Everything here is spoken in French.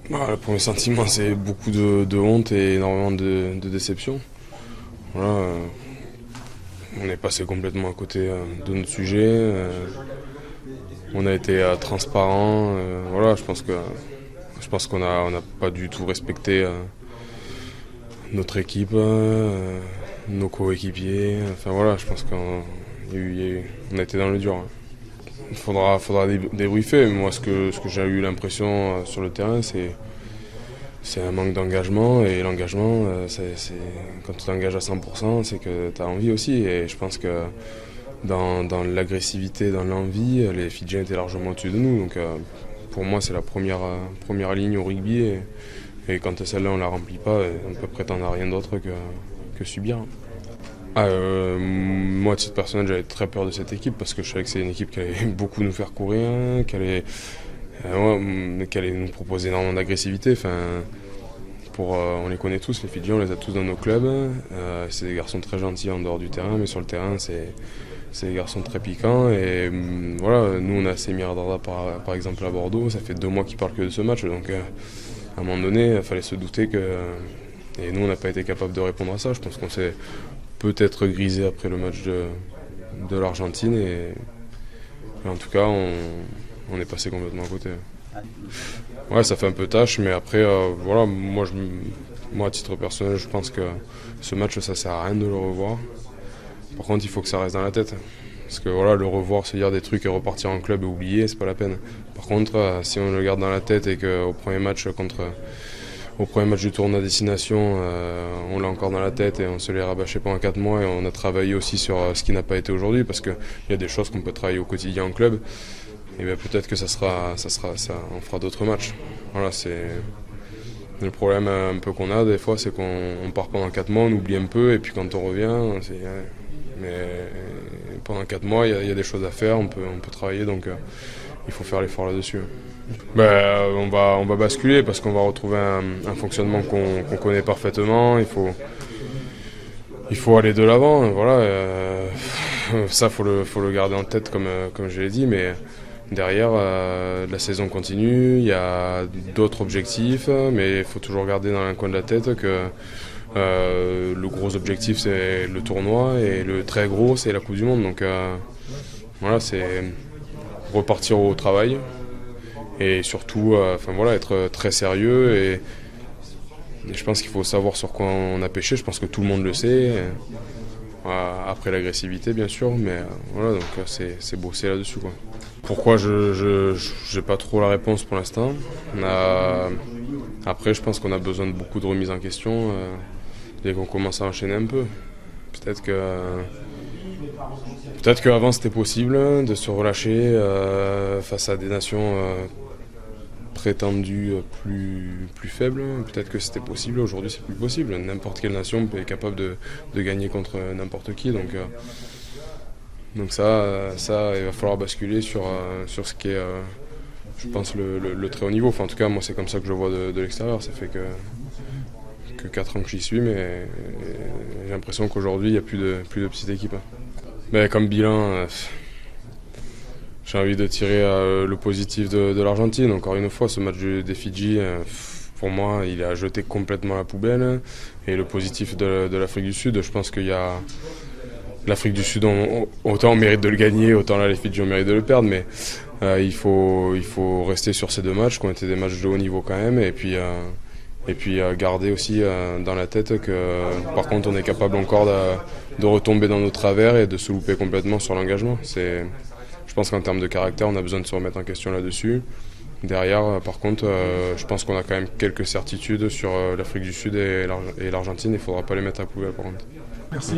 Le premier sentiment, c'est beaucoup de honte et énormément de déception. Voilà, on est passé complètement à côté de notre sujet. On a été transparent. Voilà, je pense qu'on n'a pas du tout respecté notre équipe, nos coéquipiers. Enfin voilà, je pense qu'on a été dans le dur. Il faudra débriefer. Moi, ce que j'ai eu l'impression sur le terrain, c'est un manque d'engagement. Et l'engagement, quand tu t'engages à 100%, c'est que tu as envie aussi. Et je pense que dans l'agressivité, dans l'envie, les Fidjiens étaient largement au-dessus de nous. Donc pour moi, c'est la première ligne au rugby. Et quand celle-là, on ne la remplit pas, on peut prétendre à rien d'autre que subir. Moi, à titre personnel, j'avais très peur de cette équipe parce que je savais que c'est une équipe qui allait beaucoup nous faire courir, qui allait nous proposer énormément d'agressivité. On les connaît tous, les Fidjiens, on les a tous dans nos clubs. C'est des garçons très gentils en dehors du terrain, mais sur le terrain, c'est des garçons très piquants. Et voilà, nous, on a Semir Darda par exemple à Bordeaux. Ça fait 2 mois qu'ils parlent que de ce match. Donc, à un moment donné, il fallait se douter que. Et nous, on n'a pas été capable de répondre à ça. Je pense qu'on s'est peut-être grisé après le match de l'Argentine. Et en tout cas, on est passé complètement à côté. Ouais, ça fait un peu tâche, mais après, voilà, moi, à titre personnel, je pense que ce match, ça sert à rien de le revoir. Par contre, il faut que ça reste dans la tête. Parce que voilà, le revoir, se dire des trucs et repartir en club et oublier, c'est pas la peine. Par contre, si on le garde dans la tête et qu'au premier match du tournoi destination, on l'a encore dans la tête et on se l'est rabâché pendant 4 mois et on a travaillé aussi sur ce qui n'a pas été aujourd'hui parce qu'il y a des choses qu'on peut travailler au quotidien en club. Et bien peut-être que ça, on fera d'autres matchs. Voilà, c'est le problème un peu qu'on a des fois, c'est qu'on part pendant 4 mois, on oublie un peu et puis quand on revient, mais pendant 4 mois, il y a des choses à faire, on peut travailler, donc il faut faire l'effort là-dessus. On va basculer parce qu'on va retrouver un fonctionnement qu'on connaît parfaitement. Il faut aller de l'avant. Voilà, ça, faut le garder en tête comme je l'ai dit, mais derrière, la saison continue, il y a d'autres objectifs, mais il faut toujours garder dans un coin de la tête que le gros objectif, c'est le tournoi et le très gros, c'est la Coupe du Monde. Donc voilà, c'est repartir au travail et surtout être très sérieux. Et je pense qu'il faut savoir sur quoi on a pêché. Je pense que tout le monde le sait. Après l'agressivité, bien sûr, mais voilà, donc c'est bosser là-dessus, quoi. Pourquoi je n'ai pas trop la réponse pour l'instant. Après, je pense qu'on a besoin de beaucoup de remises en question dès qu'on commence à enchaîner un peu. Peut-être qu'avant c'était possible de se relâcher face à des nations prétendues plus faibles. Peut-être que c'était possible, aujourd'hui c'est plus possible. N'importe quelle nation est capable de gagner contre n'importe qui. Donc ça, il va falloir basculer sur ce qui est, je pense, le très haut niveau. Enfin, en tout cas, moi, c'est comme ça que je le vois de l'extérieur. Ça fait que 4 ans que j'y suis, mais j'ai l'impression qu'aujourd'hui, il n'y a plus de petite équipe. Mais comme bilan, j'ai envie de tirer le positif de l'Argentine. Encore une fois, ce match des Fidji, pour moi, il a jeté complètement à la poubelle. Et le positif de l'Afrique du Sud, je pense qu'il y a... L'Afrique du Sud, autant on mérite de le gagner, autant là les Fidji on mérite de le perdre, mais il faut rester sur ces 2 matchs qui ont été des matchs de haut niveau quand même, et puis garder aussi dans la tête que par contre on est capable encore de retomber dans nos travers et de se louper complètement sur l'engagement. Je pense qu'en termes de caractère, on a besoin de se remettre en question là-dessus. Derrière, par contre, je pense qu'on a quand même quelques certitudes sur l'Afrique du Sud et l'Argentine, il ne faudra pas les mettre à la poubelle par contre. Merci.